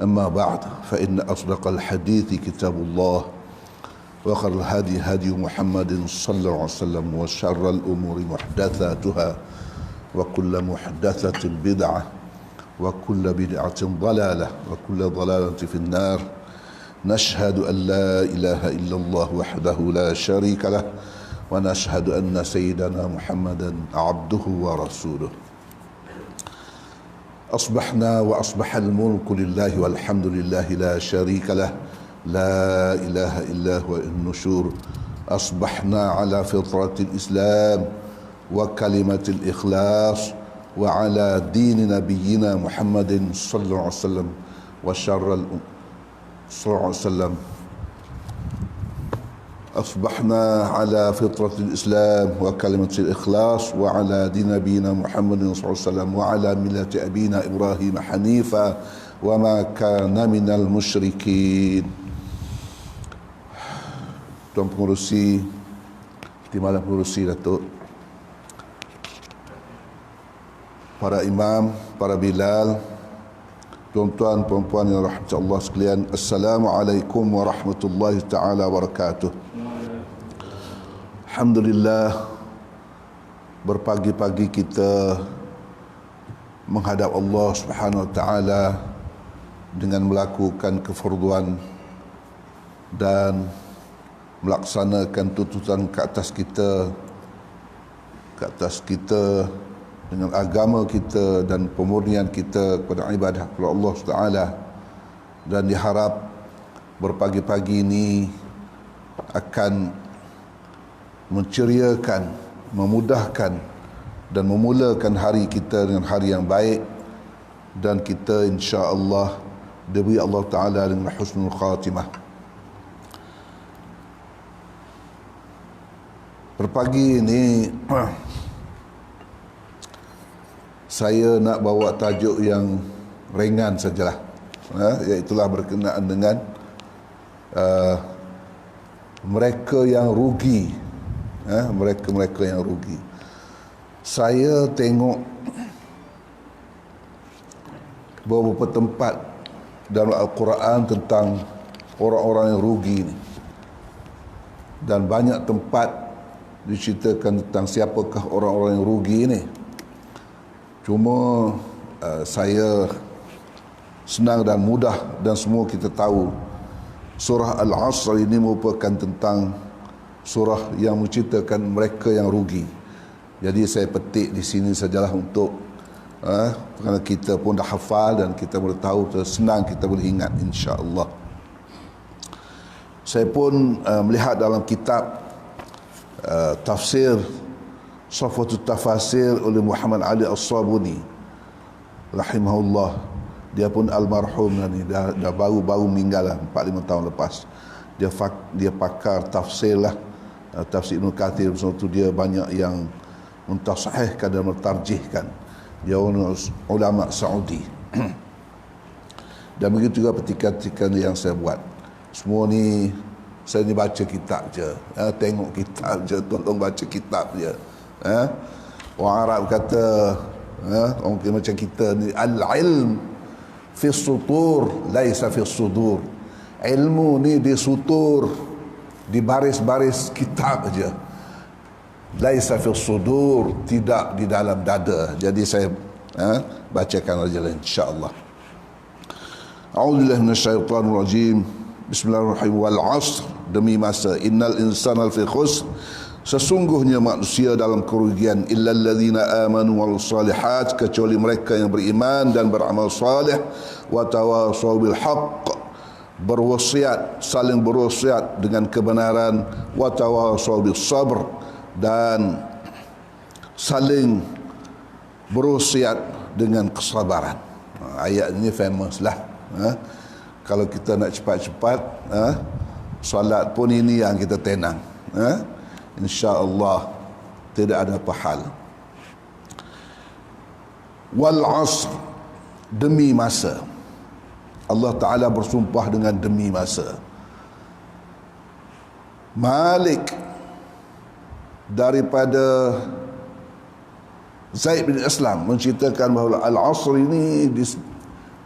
أما بعد فإن أصدق الحديث كتاب الله وخير الهدي هدي محمد صلى الله عليه وسلم وشر الأمور محدثاتها وكل محدثة بدعة وكل بدعة ضلالة وكل ضلالة في النار. نشهد أن لا إله إلا الله وحده لا شريك له ونشهد أن سيدنا محمدا عبده ورسوله. أصبحنا وأصبح الملك لله والحمد لله لا شريك له لا إله إلا هو النشور. أصبحنا على فطرة الإسلام وكلمة الإخلاص وعلى دين نبينا محمد صلى الله عليه وسلم صلى الله عليه وسلم. أصبحنا على فطرة الإسلام وكلمة الإخلاص وعلى دين نبينا محمد صلى الله عليه وسلم وعلى ملة أبينا إبراهيم حنيفا وما كان من المشركين. Tuan Pengerusi, Timbalan Pengerusi Datuk, para imam, para bilal, tuan-tuan, puan-puan yang rahmat Allah sekalian, Assalamualaikum warahmatullahi ta'ala wabarakatuh. Alhamdulillah, berpagi-pagi kita menghadap Allah Subhanahu wa ta'ala dengan melakukan kefarduan dan melaksanakan tuntutan ke atas kita dengan agama kita dan pemurnian kita kepada ibadah kepada Allah SWT. Dan diharap berpagi-pagi ini akan menceriakan, memudahkan dan memulakan hari kita dengan hari yang baik, dan kita insya-Allah diberi Allah Ta'ala dengan husnul khatimah. Berpagi ini saya nak bawa tajuk yang ringan sajalah, iaitulah berkenaan dengan mereka yang rugi, mereka yang rugi. Saya tengok beberapa tempat dalam Al-Quran tentang orang-orang yang rugi ni, dan banyak tempat diceritakan tentang siapakah orang-orang yang rugi ini. Cuma saya senang dan mudah, dan semua kita tahu surah Al-Asr ini merupakan tentang surah yang menceritakan mereka yang rugi. Jadi saya petik di sini sajalah untuk kerana kita pun dah hafal dan kita boleh tahu, senang kita boleh ingat insya-Allah. Saya pun melihat dalam kitab tafsir Safatul Tafasir oleh Muhammad Ali As-Sabuni rahimahullah. Dia pun almarhum ni, dah baru meninggal lah, 4-5 tahun lepas. Dia pakar tafsir lah, tafsir Ibn Kathir. Sebab tu dia banyak yang mentasahihkan dan mentarjihkan. Dia ulama Saudi. Dan begitu juga petikan-petikan yang saya buat. Semua ni saya ni baca kitab je, tengok kitab je, tolong baca kitab je. Orang Arab kata, orang macam kita ni, al-ilm fi sutur laisa fi sudur. Ilmu ni di sutur, di baris-baris kitab je. Laisa fi sudur, tidak di dalam dada. Jadi saya bacakan saja insya-Allah. A'udzubillahi minasyaitonir rajim. Bismillahirrahmanirrahim. Wal 'asr, demi masa, innal insana lafi khusr, sesungguhnya manusia dalam kerugian, illal ladzina amanu wal salihat, kecuali mereka yang beriman dan beramal saleh, wa tawasaw bil haqq, berwasiat, saling berwasiat dengan kebenaran, wa tawasaw bis sabr, dan saling berwasiat dengan kesabaran. Ayat ini famous lah. Kalau kita nak cepat-cepat, solat pun ini yang kita tenang. InsyaAllah tidak ada apa hal. Wal 'asr, demi masa. Allah Ta'ala bersumpah dengan demi masa. Malik daripada Zaid bin Aslam menceritakan bahawa Al-Asr ini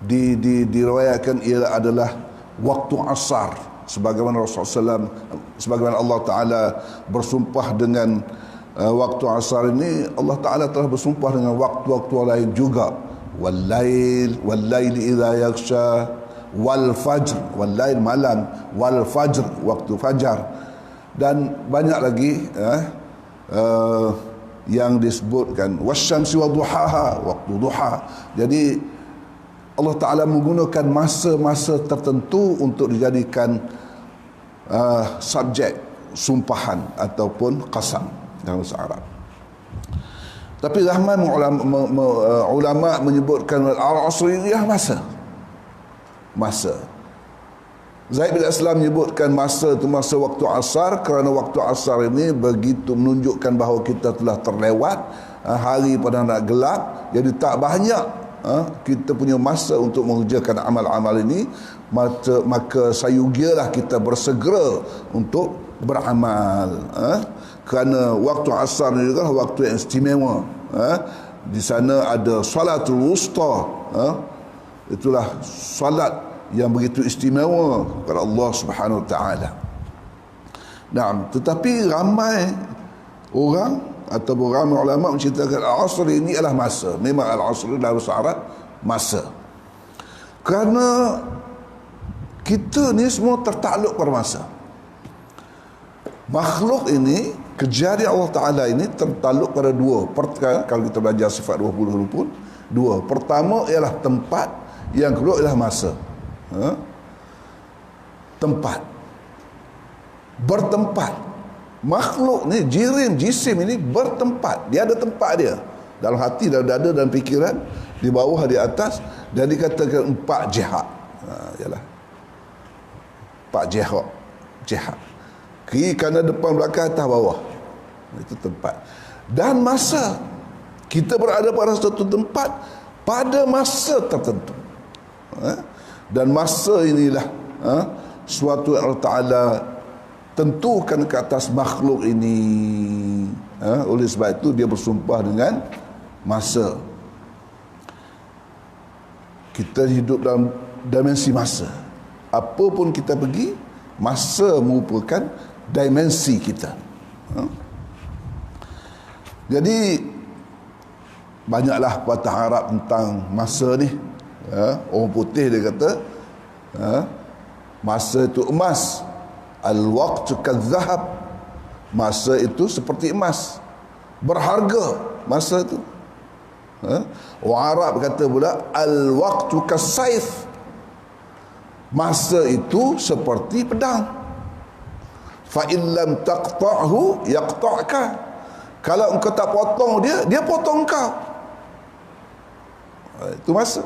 diriwayatkan ia adalah waktu asar, sebagaimana Rasulullah SAW, sebagaimana Allah Ta'ala bersumpah dengan waktu asar ini. Allah Ta'ala telah bersumpah dengan waktu-waktu lain juga. Wal-laili idha yaksha, wal-fajr, wal-lail malam, wal-fajr waktu fajar, dan banyak lagi yang disebutkan, wasyamsi wa duhaha, waktu duha. Jadi Allah Ta'ala menggunakan masa-masa tertentu untuk dijadikan subjek sumpahan ataupun qasam dalam bahasa Arab. Tapi Rahman ulama menyebutkan al-asr ini masa. Zaid bin Aslam menyebutkan masa itu masa waktu asar, kerana waktu asar ini begitu menunjukkan bahawa kita telah terlewat, hari pada nak gelap, jadi tak banyak kita punya masa untuk mengerjakan amal-amal ini. Maka sayugialah kita bersegera untuk beramal, kerana waktu asar ini juga waktu yang istimewa. Di sana ada salatul wusta, itulah salat yang begitu istimewa kepada Allah Subhanahu Wa Taala. Nah, tetapi ramai orang atau ramai ulama menceritakan al-asr ini adalah masa. Memang al-asr dalam bahasa Arab masa, kerana kita ni semua tertakluk pada masa. Makhluk ini, kejadian Allah Ta'ala ini tertakluk pada dua perkara. Kalau kita belajar sifat 20 pun dua. Pertama ialah tempat, yang kedua ialah masa. Tempat, bertempat. Makhluk ni, jisim ini bertempat. Dia ada tempat dia, dalam hati, dalam dada, dalam fikiran, di bawah, di atas. Dan dikatakan 4 jihad. Ialah 4 jihad. Kiri, kanan, depan, belakang, atas, bawah. Itu tempat. Dan masa, kita berada pada satu tempat pada masa tertentu. Dan masa inilah suatu yang Allah Ta'ala tentukan ke atas makhluk ini. Oleh sebab itu dia bersumpah dengan masa. Kita hidup dalam dimensi masa. Apa pun kita pergi, masa merupakan dimensi kita. Jadi banyaklah patah Arab tentang masa ni. Orang putih dia kata masa itu emas, al-waqtu kadzahab, masa itu seperti emas, berharga masa itu. Orang Arab kata pula al-waqtu kasayf, masa itu seperti pedang. Fa in lam taqta'hu yaqta'ka, kalau engkau tak potong dia, dia potong kau. Itu masa.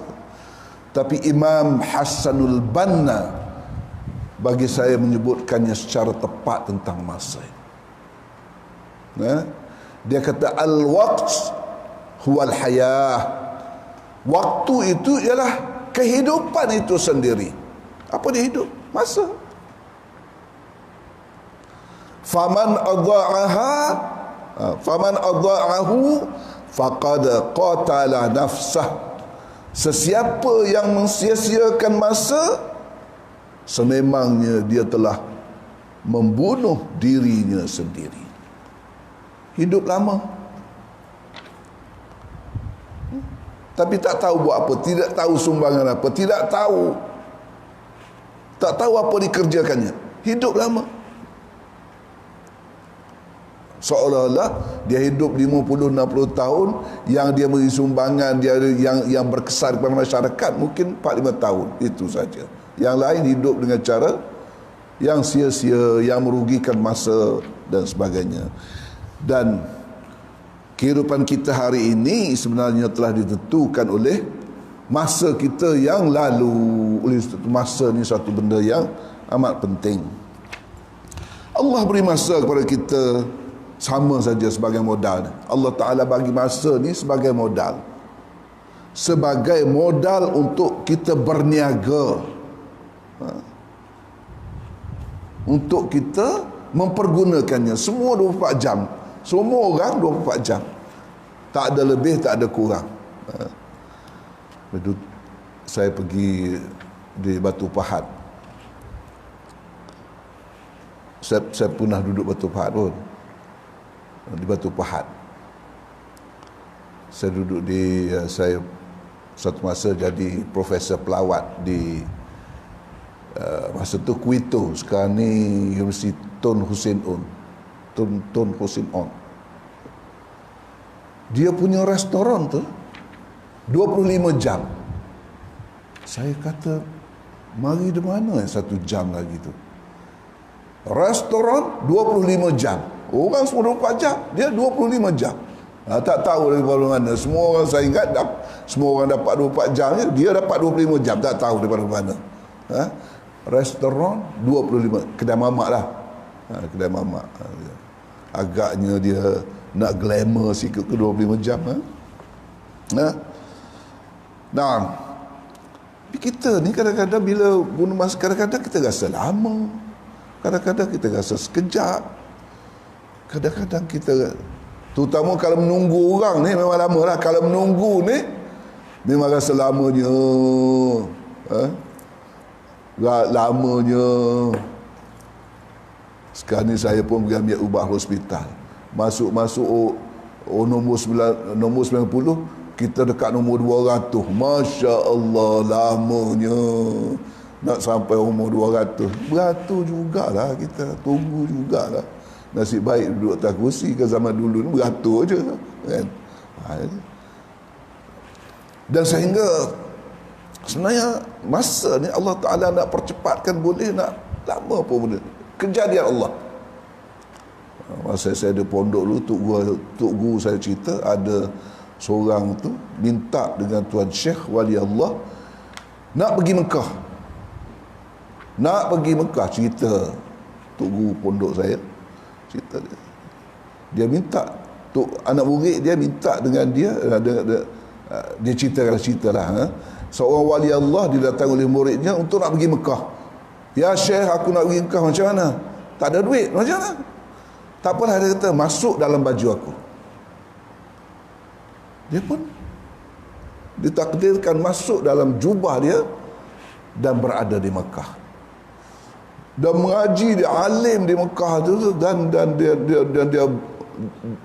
Tapi Imam Hasanul Banna bagi saya menyebutkannya secara tepat tentang masa ini. Dia kata al-waqt huwal hayah, waktu itu ialah kehidupan itu sendiri. Apa dia hidup? Masa. Faman adha'ahu faqad qatala nafsah, sesiapa yang mensia-siakan masa, sememangnya dia telah membunuh dirinya sendiri. Hidup lama, tapi tak tahu buat apa, tidak tahu sumbangan apa, tak tahu apa dikerjakannya. Hidup lama, seolah-olah dia hidup 50-60 tahun, yang dia beri sumbangan, dia yang berkesan kepada masyarakat mungkin 4-5 tahun, itu saja. Yang lain hidup dengan cara yang sia-sia, yang merugikan masa dan sebagainya. Dan kehidupan kita hari ini sebenarnya telah ditentukan oleh masa kita yang lalu. Oleh masa ni satu benda yang amat penting. Allah beri masa kepada kita sama saja sebagai modal. Allah Ta'ala bagi masa ni sebagai modal, sebagai modal untuk kita berniaga, untuk kita mempergunakannya. Semua 24 jam, semua orang 24 jam, tak ada lebih, tak ada kurang. saya pergi di Batu Pahat. Saya pernah duduk Batu Pahat pun. Di Batu Pahat. Saya duduk saya satu masa jadi profesor pelawat di masa tu Kuito, sekarang ni Universiti Tun Hussein On. Tun Hussein On. Dia punya restoran tu 25 jam. Saya kata, mari di mana 1 jam lagi tu? Restoran 25 jam. Orang semua 24 jam, dia 25 jam. Tak tahu daripada mana. Semua orang saya ingat semua orang dapat 24 jam, dia dapat 25 jam, tak tahu daripada mana. Restoran 25, kedai mamak lah. Kedai mamak. Agaknya dia nak glamour sikit ke 25 jam. Nah, kita ni kadang-kadang bila guna masa, kadang-kadang kita rasa lama, kadang-kadang kita rasa sekejap, kadang-kadang kita, terutama kalau menunggu orang ni memang lama lah. Kalau menunggu ni memang rasa lamanya, lamanya. Sekarang ni saya pun pergi ambil ubat hospital, masuk nombor 90, kita dekat nombor 200. Masya Allah, lamanya. Nak sampai umur 200, beratur jugalah kita, tunggu jugalah. Nasib baik duduk atas kursi ke zaman dulu ni, beratur je kan. Dan sehingga sebenarnya masa ni Allah Ta'ala nak percepatkan, boleh nak lama pun boleh. Kejadian Allah. Masa saya ada pondok dulu, Tok Guru saya cerita, ada seorang tu minta dengan Tuan Syekh Wali Allah nak pergi Mekah. Nak pergi Mekah, cerita Tok Guru pondok saya, cerita dia minta, anak murid dia minta dengan dia, dia ceritalah, seorang wali Allah didatang oleh muridnya untuk nak pergi Mekah. Ya Syekh, aku nak pergi Mekah, macam mana? Tak ada duit, macam mana? Tak apalah, dia kata, masuk dalam baju aku. Dia pun ditakdirkan masuk dalam jubah dia dan berada di Mekah. Dan mengaji, dia alim di Mekah tu, dan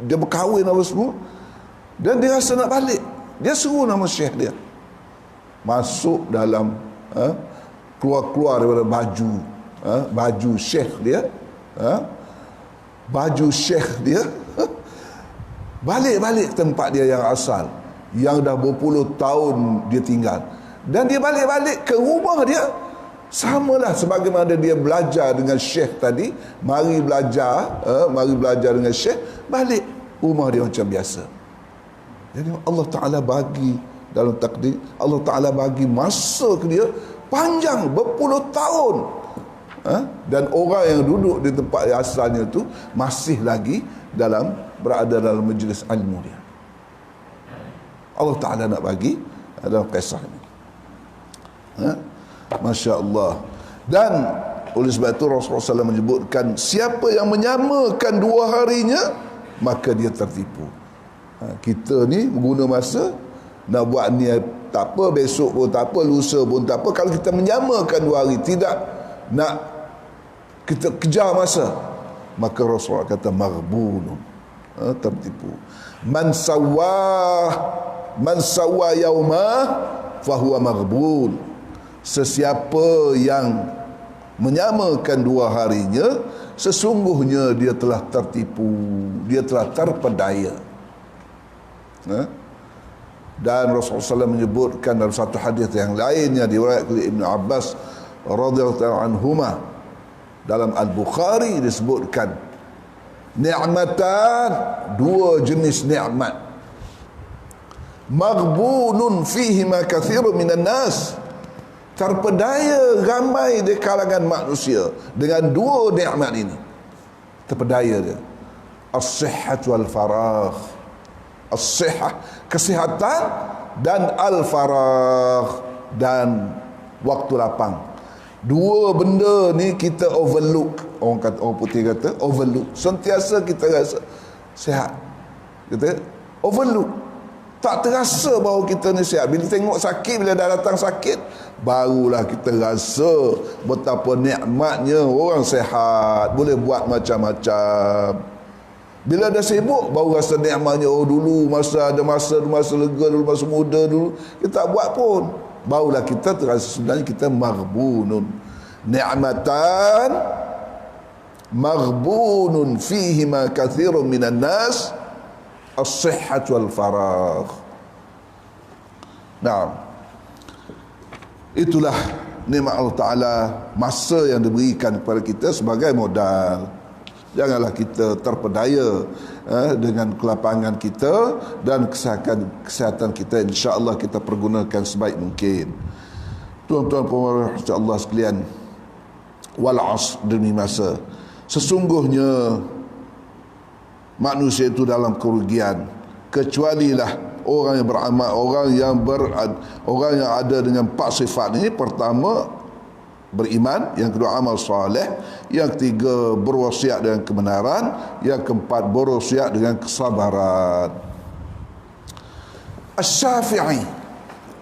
dia berkahwin apa semua. Dan dia rasa nak balik. Dia suruh nama syekh dia masuk dalam keluar daripada baju syekh dia, baju syekh dia, balik tempat dia yang asal, yang dah berpuluh tahun dia tinggal. Dan dia balik ke rumah dia, samalah sebagaimana dia belajar dengan syekh tadi. Mari belajar dengan syekh, balik rumah dia macam biasa. Jadi Allah Ta'ala bagi dalam takdir, Allah Ta'ala bagi masa ke dia panjang, berpuluh tahun. Dan orang yang duduk di tempat asalnya tu masih lagi berada dalam majlis ilmu dia. Allah Ta'ala nak bagi dalam kisah ini. Masya Allah. Dan oleh sebab itu Rasulullah SAW menyebutkan, siapa yang menyamakan 2 harinya, maka dia tertipu. Kita ni guna masa, nak buat ni tak apa, besok pun tak apa, lusa pun tak apa. Kalau kita menyamakan 2 hari, tidak nak kita kejar masa, maka Rasulullah kata maghbunun, tertipu. Man sawwa yauma fahuwa maghbun. Sesiapa yang menyamakan 2 harinya, sesungguhnya dia telah tertipu, dia telah terpedaya. Dan Rasulullah SAW menyebutkan dalam satu hadis yang lain yang diriwayatkan oleh Ibn Abbas radhiyallahu anhuma, dalam Al-Bukhari disebutkan, ni'matan, 2 jenis nikmat, maghbunun fihima katsirun minan nas, terpedaya ramai di kalangan manusia dengan 2 nikmat ini. Terpedaya dia, as-sihhat wal faragh. As-sihhah, kesihatan, dan al-faragh, dan waktu lapang. 2 benda ni kita overlook. Orang putih kata overlook. Sentiasa kita rasa sihat, kita overlook. Tak terasa bahawa kita ni sihat. Bila tengok sakit, bila dah datang sakit, barulah kita rasa betapa nikmatnya orang sihat, boleh buat macam-macam. Bila dah sibuk, baru rasa nikmatnya. Oh, dulu masa lega, dulu masa muda dulu kita tak buat pun, barulah kita terasa sebenarnya kita maghbunun. Ni'matan maghbunun fihima kathirun minan nas as-sihhat wal faragh. Nah, itulah nikmat Allah Ta'ala, masa yang diberikan kepada kita sebagai modal. Janganlah kita terpedaya dengan kelapangan kita, dan kesihatan kita insya-Allah kita pergunakan sebaik mungkin. Tuan-tuan pemirsa insya-Allah sekalian, wal 'asr, demi masa, sesungguhnya manusia itu dalam kerugian, kecualilah orang yang beramal, orang yang ada dengan 4 sifat ini. Pertama, beriman. Yang kedua, amal soleh. Yang ketiga, berwasiat dengan kebenaran. Yang keempat, berwasiat dengan kesabaran. Asy-Syafi'i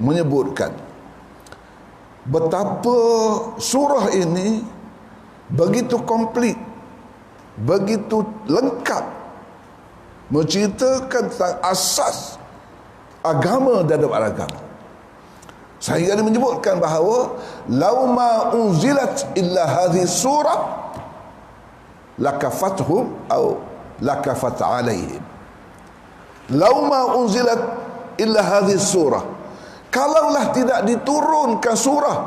menyebutkan betapa surah ini begitu komplit, begitu lengkap, menceritakan tentang asas agama dan agama. Sehingga dia menyebutkan bahawa lau ma unzilat illa hadhihi surah lakafathum atau lakafat alaihim. Lau ma unzilat illa hadhihi surah, kalaulah tidak diturunkan surah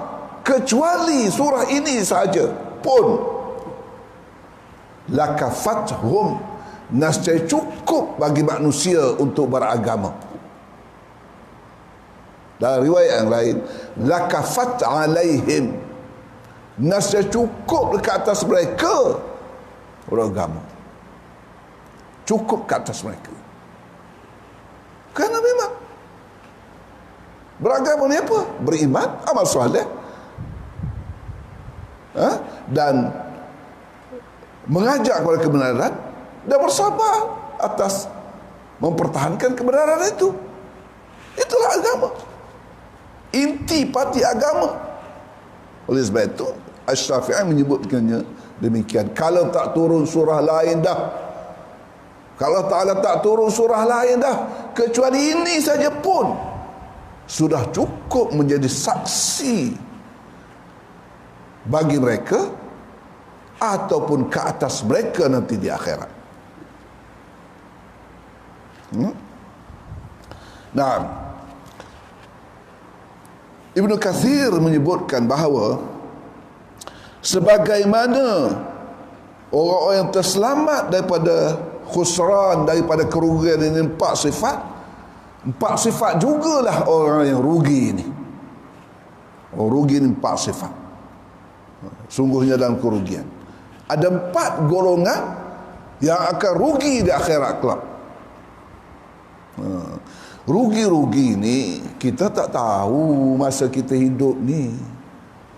kecuali surah ini saja pun, lakafathum, nescaya cukup bagi manusia untuk beragama. Dalam riwayat yang lain, lakafat alaihim, nescaya cukup dekat atas mereka beragama. Cukup ke atas mereka. Kerana memang beragama ni apa? Beriman, amal soleh, dan mengajak kepada kebenaran, dan bersabar atas mempertahankan kebenaran itu. Itulah agama, inti pati agama. Oleh sebab itu Asy-Syafi'i menyebutkannya demikian. Kalau tak turun surah lain dah, kalau Ta'ala tak turun surah lain dah, kecuali ini saja pun sudah cukup menjadi saksi bagi mereka ataupun ke atas mereka nanti di akhirat. Nah, Ibnu Katsir menyebutkan bahawa sebagaimana orang-orang yang terselamat daripada khusran, daripada kerugian ini 4 sifat jugalah orang yang rugi ini. Orang rugi ini 4 sifat. Sungguhnya dalam kerugian ada 4 golongan yang akan rugi di akhirat kelak. Rugi-rugi ni kita tak tahu masa kita hidup ni.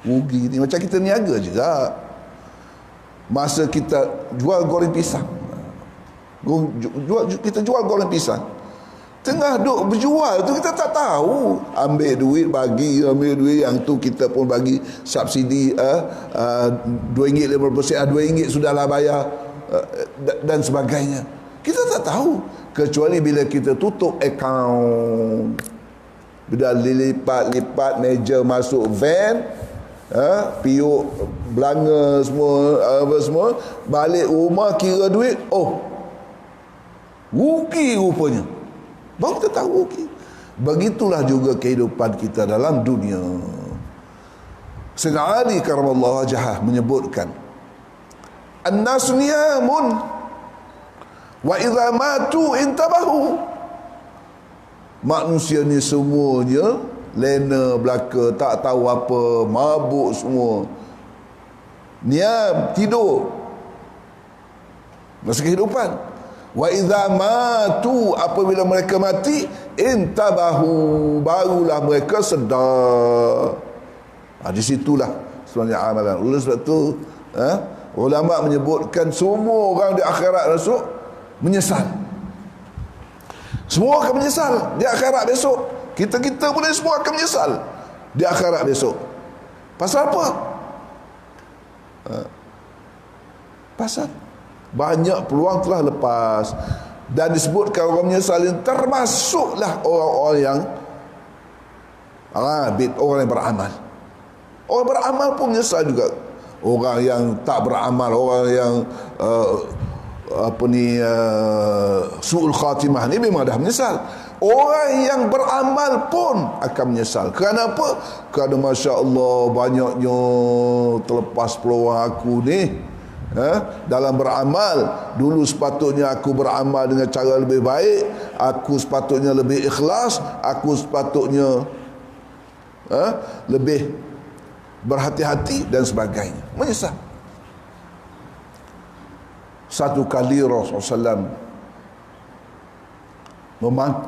Rugi ni macam kita niaga juga. Masa kita jual goreng pisang, kita jual goreng pisang, tengah duk berjual tu kita tak tahu, ambil duit bagi, ambil duit yang tu kita pun bagi subsidi RM2.50 RM2 sudahlah bayar, dan sebagainya. Kita tak tahu, kecuali bila kita tutup akaun, bila lipat-lipat meja masuk van, piuk belanga semua, apa semua, balik rumah kira duit, oh rugi rupanya, baru kita tahu rugi. Begitulah juga kehidupan kita dalam dunia. Sayyidina Ali karamallahu wajhah menyebutkan, an-nas niyamun wa idza matu intabahu. Manusia ni semuanya lena belaka, tak tahu apa, mabuk semua, niam, tidur masa kehidupan. Wa idza matu, apabila mereka mati, intabahu, barulah mereka sedar. Di situlah sebenarnya amalan. Oleh sebab tu ulama menyebutkan semua orang di akhirat masuk menyesal. Semua akan menyesal di akhirat besok. Kita pun semua akan menyesal di akhirat besok. Pasal apa? Pasal banyak peluang telah lepas. Dan disebutkan orang menyesal ini termasuklah orang-orang yang abid, orang yang beramal. Orang beramal pun menyesal juga. Orang yang tak beramal, orang yang su'ul khatimah ni memang dah menyesal. Orang yang beramal pun akan menyesal. Kerana apa? Kerana Masya Allah banyaknya terlepas peluang aku ni. Dalam beramal, dulu sepatutnya aku beramal dengan cara lebih baik, aku sepatutnya lebih ikhlas, aku sepatutnya lebih berhati-hati dan sebagainya. Menyesal. Satu kali Rasulullah SAW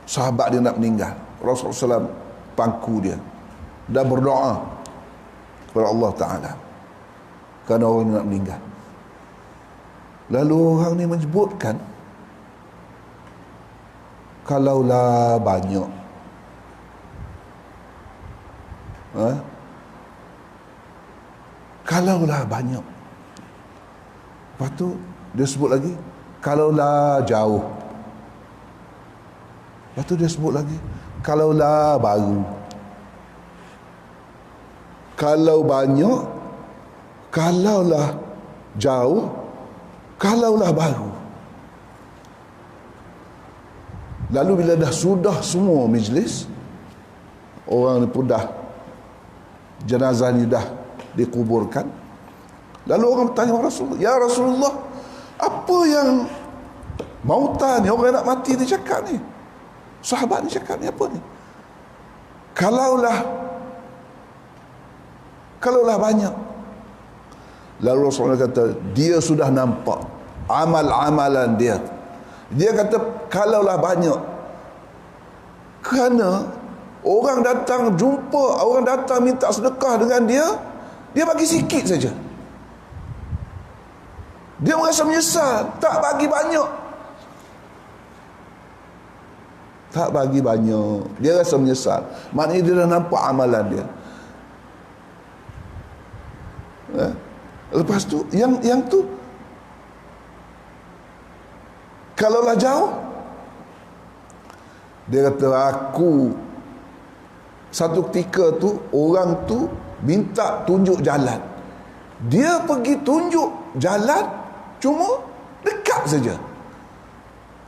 sahabat dia nak meninggal, Rasulullah SAW pangku dia dan berdoa kepada Allah Ta'ala kerana orang nak meninggal. Lalu orang ni menyebutkan, kalaulah banyak kalaulah banyak. Lepas tu dia sebut lagi, kalaulah jauh. Lepas tu dia sebut lagi, kalaulah baru. Kalau banyak, kalaulah jauh, kalaulah baru. Lalu bila dah sudah semua majlis, orang ni pun dah, jenazah ni dah dikuburkan. Lalu orang bertanya kepada Rasulullah, ya Rasulullah, apa yang mautan ni, orang nak mati ni cakap ni, sahabat ni cakap ni apa ni? Kalaulah banyak. Lalu Rasulullah kata, dia sudah nampak amal-amalan dia. Dia kata kalaulah banyak, kerana orang datang jumpa, orang datang minta sedekah dengan dia, dia bagi sikit saja. Dia merasa menyesal, tak bagi banyak. Tak bagi banyak, dia rasa menyesal. Maknanya dia dah nampak amalan dia. Lepas tu yang tu, kalaulah jauh, dia kata, aku satu ketika tu orang tu minta tunjuk jalan, dia pergi tunjuk jalan, cuma dekat saja.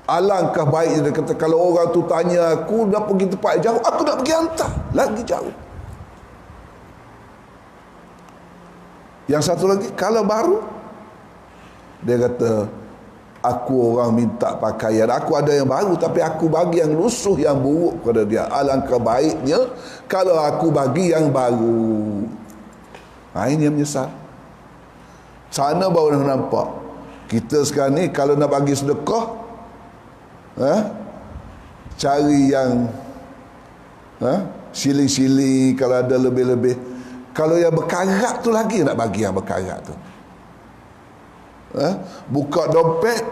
Alangkah baiknya, dia kata, kalau orang tu tanya aku nak pergi tempat jauh, aku nak pergi hantar lagi jauh. Yang satu lagi, kalau baru, dia kata, aku orang minta pakaian, aku ada yang baru, tapi aku bagi yang lusuh, yang buruk kepada dia. Alangkah baiknya kalau aku bagi yang baru. Ini yang menyesal. Sana baru dah nampak. Kita sekarang ni kalau nak bagi sedekah, cari yang siling-siling, kalau ada lebih-lebih. Kalau yang berkarat tu lagi nak bagi yang berkarat tu. Buka dompet,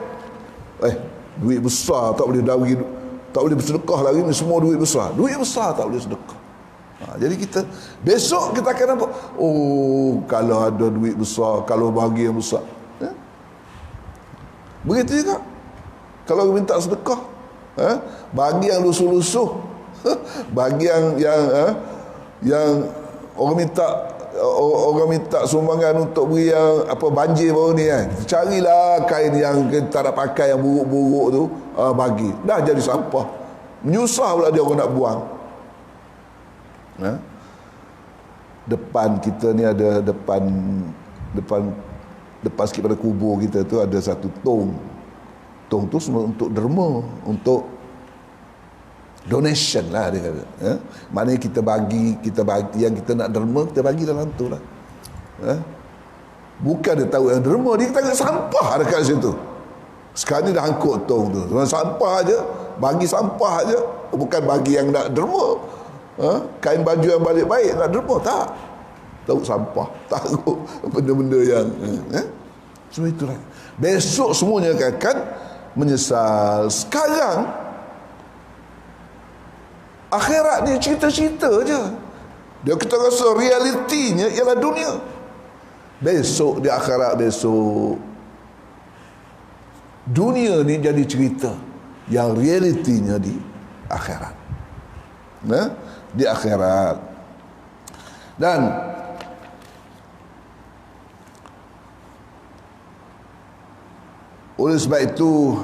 duit besar tak boleh bagi, tak boleh bersedekah lagi ni, semua duit besar tak boleh sedekah. Jadi kita besok kita akan nampak, oh kalau ada duit besar, kalau bagi yang besar. Begitu juga kalau minta sedekah, bagi yang lusuh-lusuh, bagi yang orang minta sumbangan untuk beri yang banjir baru ni kan, carilah kain yang kita nak pakai yang buruk-buruk tu, bagi, dah jadi sampah, menyusah pula dia orang nak buang. Depan kita ni ada depan sikit pada kubur kita tu ada satu tong tu semua untuk derma, untuk donation lah dia kata. Maknanya kita bagi yang kita nak derma, kita bagi dalam tu lah. Bukan dia tahu yang derma, dia tengok sampah dekat situ. Sekarang ni dah angkut tong tu, sampah aja, bagi sampah aja, bukan bagi yang nak derma. Kain baju yang balik baik nak derma, tak. Tahu sampah, tahu benda-benda yang so itulah. Besok semuanya akan menyesal. Sekarang Akhirat ni cerita-cerita je. Dia kita rasa realitinya ialah dunia. Besok di akhirat besok, dunia ni jadi cerita, yang realitinya di akhirat. Di akhirat. Dan oleh sebab itu,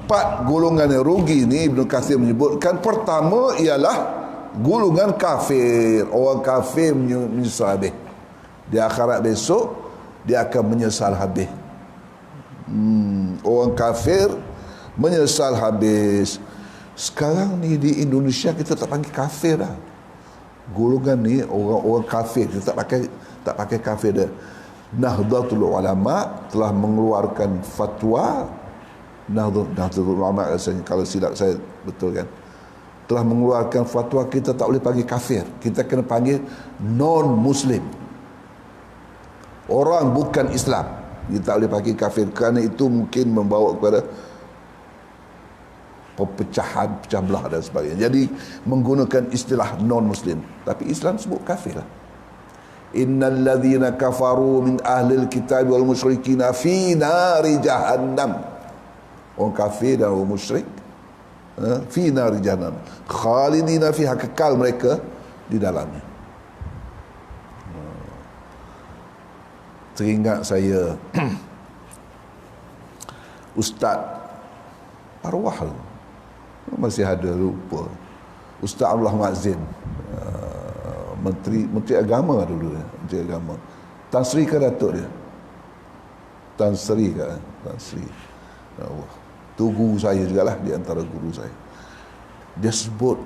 4 golongan yang rugi ni Ibn Katsir menyebutkan. Pertama ialah golongan kafir. Orang kafir menyesal habis. Di akhirat besok dia akan menyesal habis. Orang kafir menyesal habis. Sekarang ni di Indonesia kita tak panggil kafir dah. Golongan ni orang kafir, kita tak pakai kafir dah. Nahdlatul Ulama telah mengeluarkan fatwa. Nahdlatul Ulama rasanya, kalau silap saya betul kan, telah mengeluarkan fatwa kita tak boleh panggil kafir, kita kena panggil non muslim, orang bukan Islam. Kita tak boleh panggil kafir, kerana itu mungkin membawa kepada perpecahan, pecah belah dan sebagainya. Jadi menggunakan istilah non muslim, tapi Islam sebut kafir lah. Innal ladzina kafaru min ahlil kitab wal musyrikin fi nari jahannam. Orang kafir dan orang musyrik fi nari jahannam khalidina fiha, kekal mereka di dalamnya. Teringat saya Ustaz arwah masih ada, lupa, Ustaz Abdullah Mazin, Menteri Agama dulu dia, Menteri Agama. Tan Sri kan Datuk dia? Tan Sri kan? Tan Sri. Tu guru saya jugalah, di antara guru saya. Dia sebut,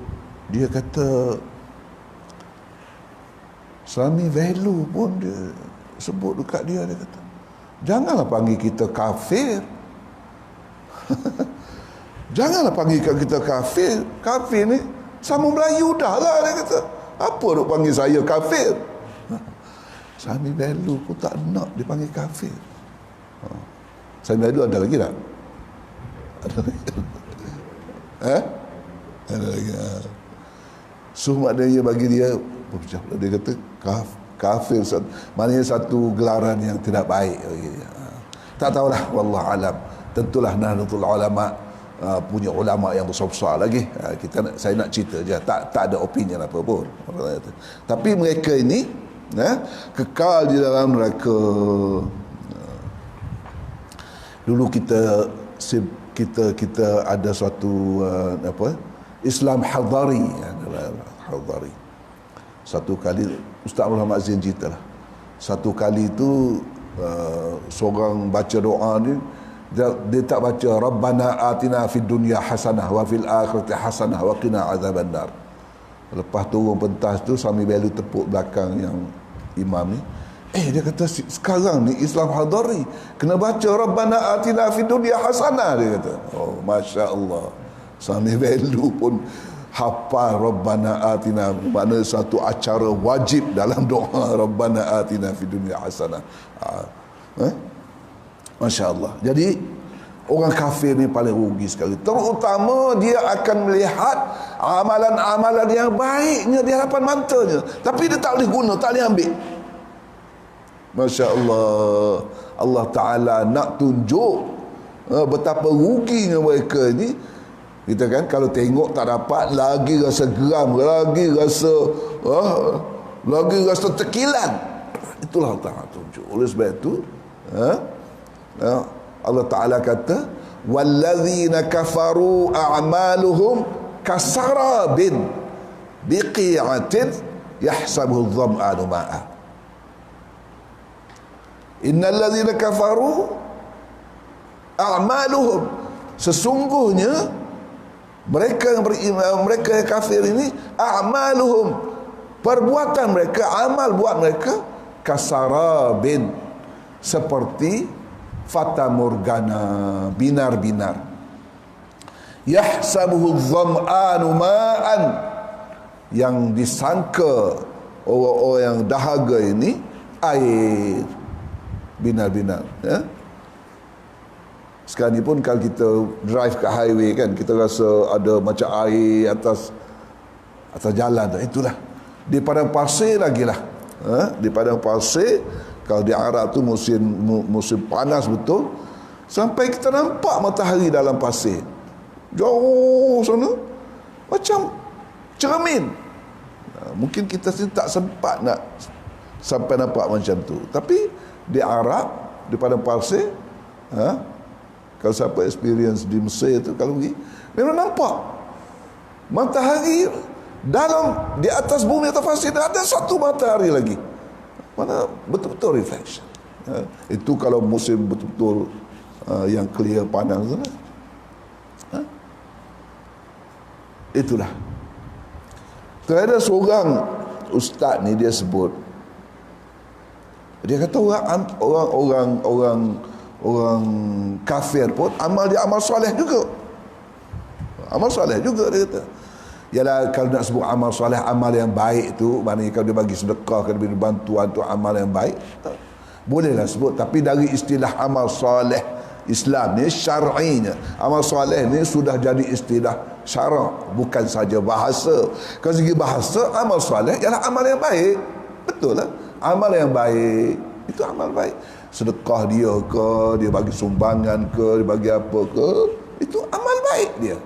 dia kata Islamic value pun dia sebut dekat dia. Dia kata, janganlah panggil kita kafir. Janganlah panggil kita kafir. Kafir ni sama Melayu dah lah, dia kata. Apa duk panggil saya kafir? Sami Bellu pun tak nak dipanggil kafir. Sami Bellu ada lagi tak? Ada lagi. Ada lagi. So maknanya bagi dia, dia kata kafir, maknanya satu gelaran yang tidak baik. Tak tahulah, wallahu alam. Tentulah Nahdlatul Ulama punya ulama yang besar-besar lagi. Saya nak cerita je, tak ada opinion apa pun. Tapi mereka ini kekal di dalam neraka. Dulu kita ada suatu Islam hadari. Hadari. Satu kali Ustaz Muhammad Zain cerita lah. Satu kali itu seorang baca doa ni, dia tak baca Rabbana atina fid dunya hasanah wa fil akhirati hasanah wa qina azaban nar. Lepas turun pentas tu, Sami Bellu tepuk belakang yang imam ni. Dia kata, sekarang ni Islam hadari, kena baca Rabbana atina fid dunya hasanah, dia kata. Oh, Masya Allah. Sami Bellu pun hafal Rabbana atina, mana satu acara wajib dalam doa Rabbana atina fid dunya hasanah. Masya Allah. Jadi orang kafir ni paling rugi sekali. Terutama dia akan melihat amalan-amalan yang baiknya di hadapan matanya, tapi dia tak boleh guna, tak boleh ambil. Masya Allah. Allah Ta'ala nak tunjuk betapa ruginya mereka ni. Kita kan kalau tengok tak dapat, lagi rasa geram, lagi rasa tekilan. Itulah Allah Ta'ala tunjuk. Oleh sebab itu Allah Ta'ala kata, walladzina kafaru a'maluhum kasarabin biqi'atin yahsabuhu dham'anu ma'a. Innal ladzina kafaru a'maluhum, sesungguhnya mereka yang beriman, mereka yang kafir ini, a'maluhum, perbuatan mereka, amal buat mereka, kasarabin, seperti fata morgana, binar-binar. Yahsabuhu dham'anu ma'an, yang disangka orang-orang yang dahaga ini air, binar-binar. Sekarang ni pun kalau kita drive ke highway kan, kita rasa ada macam air atas jalan tu. Itulah di padang pasir lagi lah. Di padang pasir, kalau di Arab tu musim panas betul, sampai kita nampak matahari dalam pasir jauh sana macam cermin. Mungkin kita sendiri tak sempat nak sampai nampak macam tu, tapi di Arab, di padang pasir, kalau siapa experience di Mesir tu, kalau pergi memang nampak matahari di atas bumi, atas pasir, ada satu matahari lagi, mana betul-betul reflection. Itu kalau musim betul-betul yang clear, panas tu lah. Itulah. Ada seorang ustaz ni, dia sebut, dia kata orang kafir pun amal dia amal soleh juga. Amal soleh juga, dia kata. Yalah, kalau nak sebut amal soleh, amal yang baik tu, maknanya kalau dia bagi sedekah, kalau dia beri bantuan tu amal yang baik, bolehlah sebut. Tapi dari istilah amal soleh Islam ni, syar'inya, amal soleh ni sudah jadi istilah syarak, bukan saja bahasa. Kalau segi bahasa, amal soleh ialah amal yang baik. Betul lah, amal yang baik itu amal baik. Sedekah dia ke, dia bagi sumbangan ke, dia bagi apa ke, itu amal baik dia.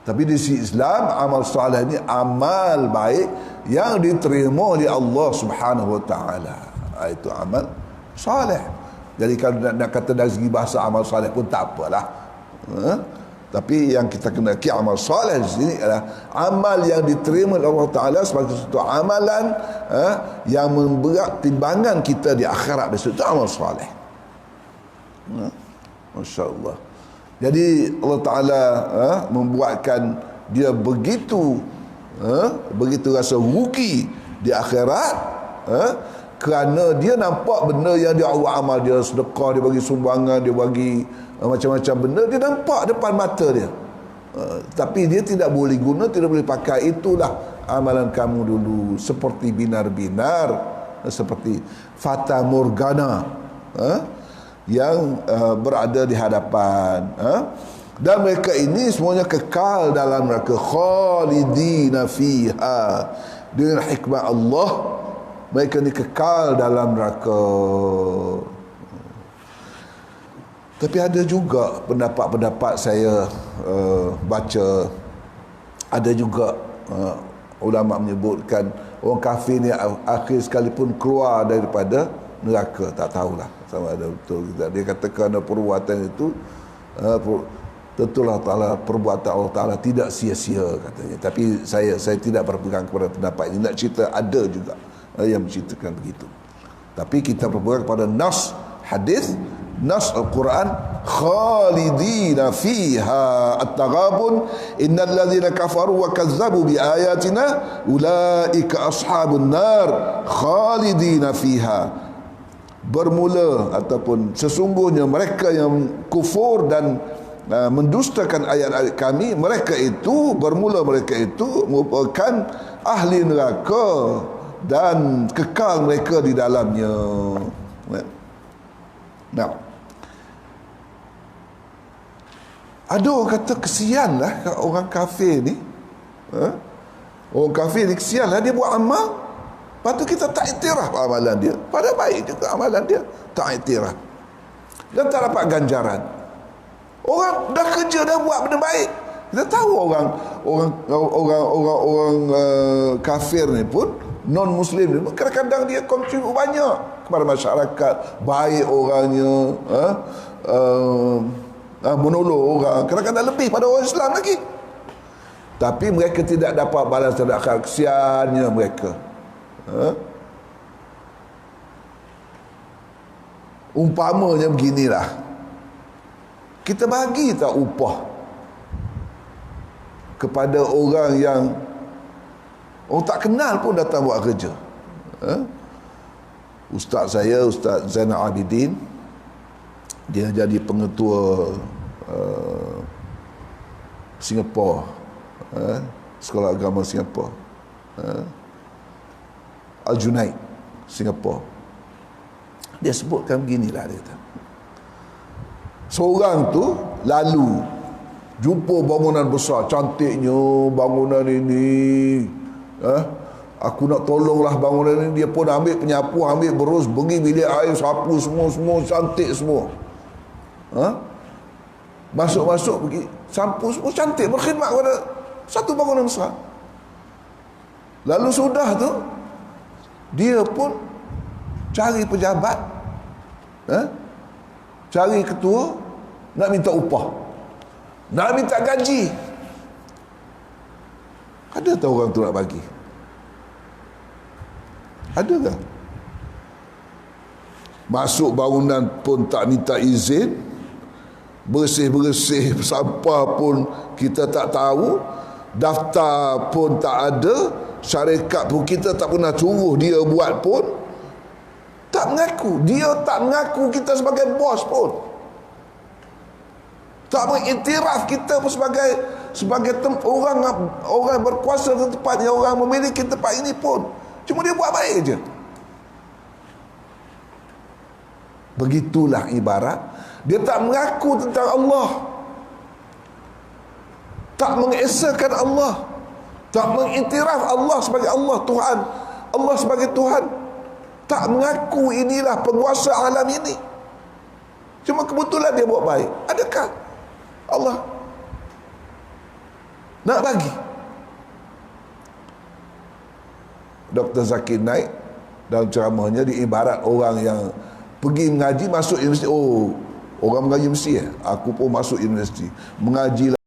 Tapi di sisi Islam, amal soleh ni amal baik yang diterima oleh Allah Subhanahu Wa Taala. Itu amal soleh. Jadi kalau nak kata dari segi bahasa amal soleh pun tak apalah. Tapi yang kita kena amal soleh di sini adalah amal yang diterima oleh Allah Taala sebagai satu amalan yang memberat timbangan kita di akhirat besok. Itu amal soleh. Masya Allah. Jadi Allah Ta'ala membuatkan dia begitu rasa rugi di akhirat, kerana dia nampak benda yang dia awal amal, dia sedekah, dia bagi sumbangan, dia bagi macam-macam benda, dia nampak depan mata dia, tapi dia tidak boleh guna, tidak boleh pakai. Itulah amalan kamu dulu, seperti binar-binar, seperti fata morgana yang berada di hadapan, dan mereka ini semuanya kekal dalam neraka, khalidina fiha. Dengan hikmah Allah, mereka ini kekal dalam neraka. Tapi ada juga pendapat-pendapat saya baca, ada juga ulama menyebutkan orang kafir ni akhir sekalipun keluar daripada neraka. Tak tahulah sama ada betul tidak. Dia kata kerana perbuatan itu tentulah Ta'ala, perbuatan Allah Ta'ala tidak sia-sia katanya. Tapi saya tidak berpegang kepada pendapat ini. Nak cerita ada juga yang menceritakan begitu. Tapi kita berpegang kepada nas hadis, nas Al-Quran, khalidina fiha at-taghabun innal ladzina kafaru wa kazzabu bi ayatina ulaika ashabun nar khalidina fiha. Bermula ataupun sesungguhnya mereka yang kufur dan mendustakan ayat-ayat kami, mereka itu merupakan ahli neraka dan kekal mereka di dalamnya. Nah, ada orang kata kesianlah orang kafir ni, orang kafir ni kesianlah, dia buat amal, lepas tu kita tak iktiraf amalan dia, pada baik juga amalan dia, tak iktiraf dan tak dapat ganjaran. Orang dah kerja, dah buat benda baik. Kita tahu orang kafir ni pun, non muslim ni pun, kadang-kadang dia kontribut banyak kepada masyarakat, baik orangnya, menolong orang, kadang-kadang lebih pada orang Islam lagi. Tapi mereka tidak dapat balas terhadap akhirat. Kesiannya mereka. Umpamanya beginilah, kita bagi tak upah kepada orang yang orang tak kenal pun datang buat kerja. Ustaz saya, Ustaz Zainal Abidin, dia jadi pengetua Singapura, Sekolah Agama Singapura, Al-Junaid Singapura. Dia sebutkan beginilah, dia kata, seorang tu lalu jumpa bangunan besar, cantiknya bangunan ini, aku nak tolonglah bangunan ini. Dia pun ambil penyapu, ambil berus, pergi bilik air, sapu semua cantik semua. Masuk pergi sapu semua cantik, berkhidmat kepada satu bangunan besar. Lalu sudah tu dia pun cari pejabat, cari ketua, nak minta upah, nak minta gaji. Ada tak orang tu nak bagi? Ada tak? Masuk bangunan pun tak minta izin, bersih-bersih sampah pun kita tak tahu, daftar pun tak ada, syarikat pun kita tak pernah suruh dia buat pun. Tak mengaku, dia tak mengaku kita sebagai bos pun, tak mengiktiraf kita pun sebagai orang berkuasa di tempat yang orang memiliki tempat ini pun. Cuma dia buat baik je. Begitulah ibarat dia tak mengaku tentang Allah, tak mengesakan Allah, tak mengiktiraf Allah sebagai Allah Tuhan, Allah sebagai Tuhan, tak mengaku inilah penguasa alam ini. Cuma kebetulan dia buat baik. Adakah Allah nak bagi? Dr. Zakir Naik dalam ceramahnya diibarat orang yang pergi mengaji, masuk universiti. Oh, orang mengaji mesti aku pun masuk universiti, mengaji